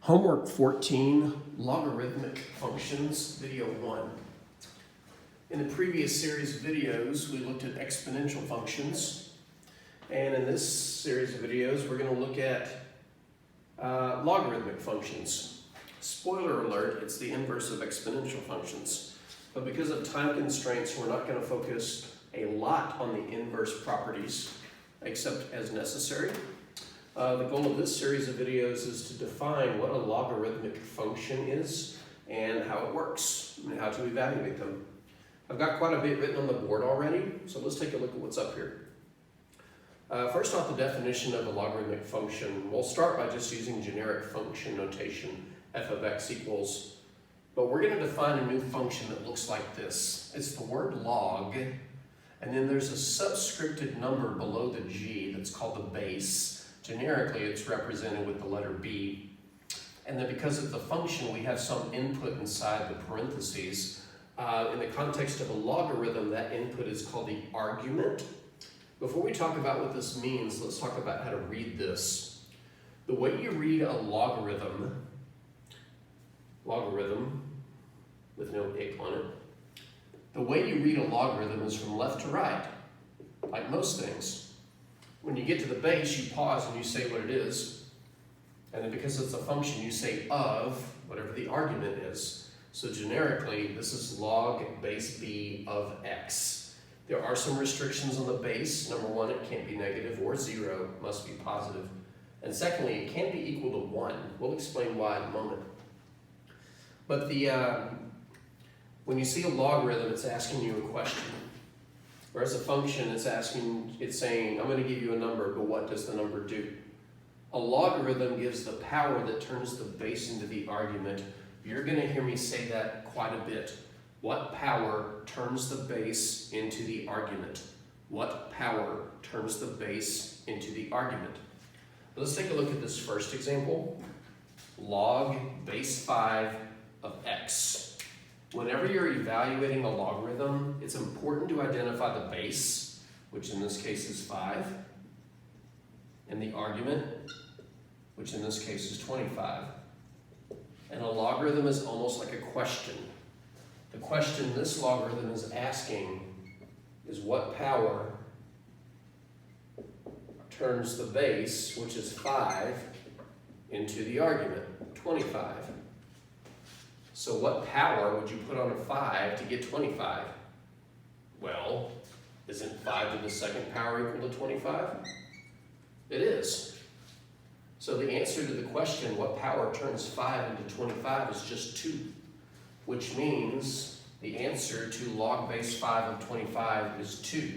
Homework 14, Logarithmic Functions, Video 1. In the previous series of videos, we looked at exponential functions. And in this series of videos, we're going to look at logarithmic functions. Spoiler alert, it's the inverse of exponential functions. But because of time constraints, we're not going to focus a lot on the inverse properties, except as necessary. The goal of this series of videos is to define what a logarithmic function is and how it works and how to evaluate them. I've got quite a bit written on the board already, so let's take a look at what's up here. First off, the definition of a logarithmic function. We'll start by just using generic function notation, f of x equals, but we're going to define a new function that looks like this. It's the word log, and then there's a subscripted number below the g that's called the base. Generically, it's represented with the letter b. And then because it's a function, we have some input inside the parentheses. In the context of a logarithm, that input is called the argument. Before we talk about what this means, let's talk about how to read this. The way you read a logarithm with no ick on it, the way you read a logarithm is from left to right, like most things. When you get to the base, you pause and you say what it is. And then because it's a function, you say of whatever the argument is. So generically, this is log base b of x. There are some restrictions on the base. Number one, it can't be negative or zero, it must be positive. And secondly, it can't be equal to 1. We'll explain why in a moment. But when you see a logarithm, it's asking you a question. Whereas a function, it's saying, I'm going to give you a number, but what does the number do? A logarithm gives the power that turns the base into the argument. You're going to hear me say that quite a bit. What power turns the base into the argument? What power turns the base into the argument? Let's take a look at this first example. Log base 5 of x. Whenever you're evaluating a logarithm, it's important to identify the base, which in this case is 5, and the argument, which in this case is 25. And a logarithm is almost like a question. The question this logarithm is asking is what power turns the base, which is 5, into the argument, 25. So what power would you put on a 5 to get 25? Well, isn't 5 to the second power equal to 25? It is. So the answer to the question, what power turns 5 into 25, is just 2, which means the answer to log base 5 of 25 is 2.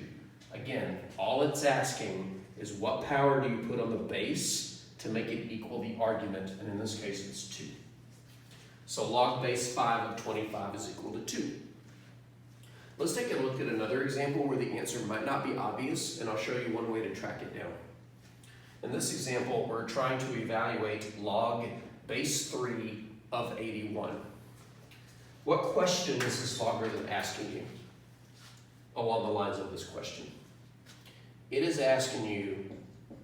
Again, all it's asking is what power do you put on the base to make it equal the argument, and in this case it's 2. So log base 5 of 25 is equal to 2. Let's take a look at another example where the answer might not be obvious, and I'll show you one way to track it down. In this example, we're trying to evaluate log base 3 of 81. What question is this logarithm asking you along the lines of this question? It is asking you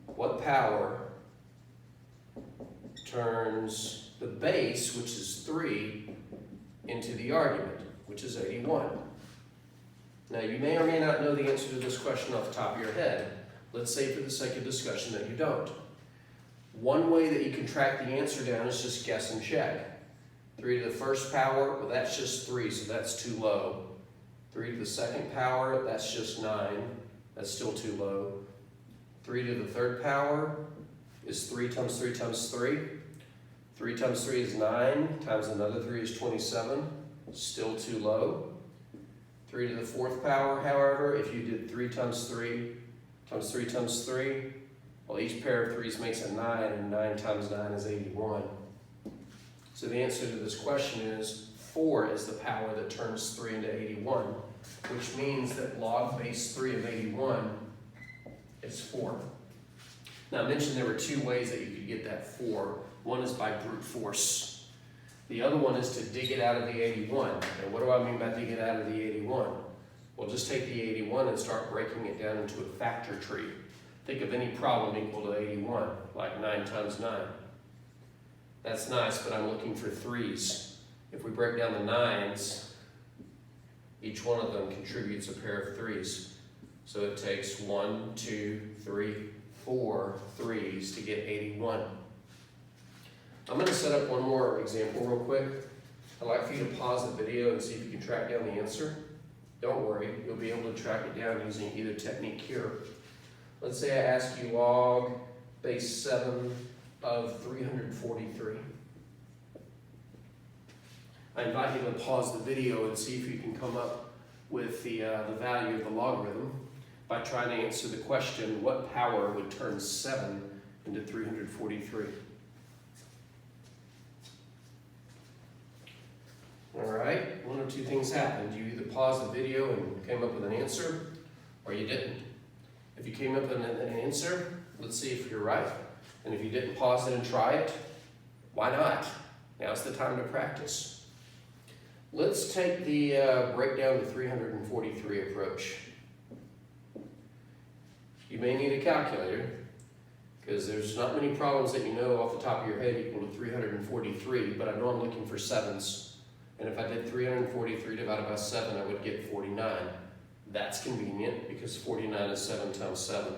what power turns the base, which is 3, into the argument, which is 81. Now, you may or may not know the answer to this question off the top of your head. Let's say for the sake of discussion that you don't. One way that you can track the answer down is just guess and check. 3 to the first power, well, that's just 3, so that's too low. 3 to the second power, that's just 9, that's still too low. 3 to the third power is 3 times 3 times 3. 3 times 3 is 9, times another 3 is 27, still too low. 3 to the fourth power, however, if you did 3 times 3 times 3 times 3, well, each pair of 3's makes a 9, and 9 times 9 is 81. So the answer to this question is 4 is the power that turns 3 into 81, which means that log base 3 of 81 is 4. Now, I mentioned there were 2 ways that you could get that 4. One is by brute force. The other one is to dig it out of the 81. And what do I mean by dig it out of the 81? Well, just take the 81 and start breaking it down into a factor tree. Think of any problem equal to 81, like 9 times 9. That's nice, but I'm looking for 3s. If we break down the 9s, each one of them contributes a pair of 3s. So it takes 1, 2, 3, 4 3s to get 81. I'm going to set up one more example real quick. I'd like for you to pause the video and see if you can track down the answer. Don't worry, you'll be able to track it down using either technique here. Let's say I ask you log base 7 of 343. I invite you to pause the video and see if you can come up with the value of the logarithm by trying to answer the question, what power would turn 7 into 343? All right, one of two things happened. You either paused the video and came up with an answer, or you didn't. If you came up with an answer, let's see if you're right. And if you didn't pause it and try it, why not? Now's the time to practice. Let's take the breakdown to 343 approach. You may need a calculator, because there's not many problems that you know off the top of your head equal to 343, but I know I'm looking for 7s. And if I did 343 divided by 7, I would get 49. That's convenient, because 49 is 7 times 7.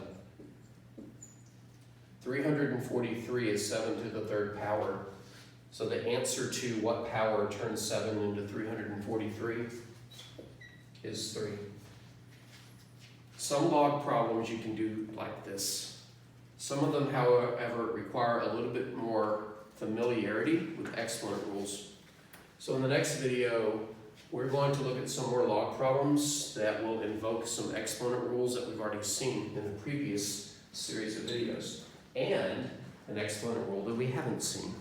343 is 7 to the 3rd power. So the answer to what power turns 7 into 343 is 3. Some log problems you can do like this. Some of them, however, require a little bit more familiarity with exponent rules. So in the next video, we're going to look at some more log problems that will invoke some exponent rules that we've already seen in the previous series of videos, and an exponent rule that we haven't seen.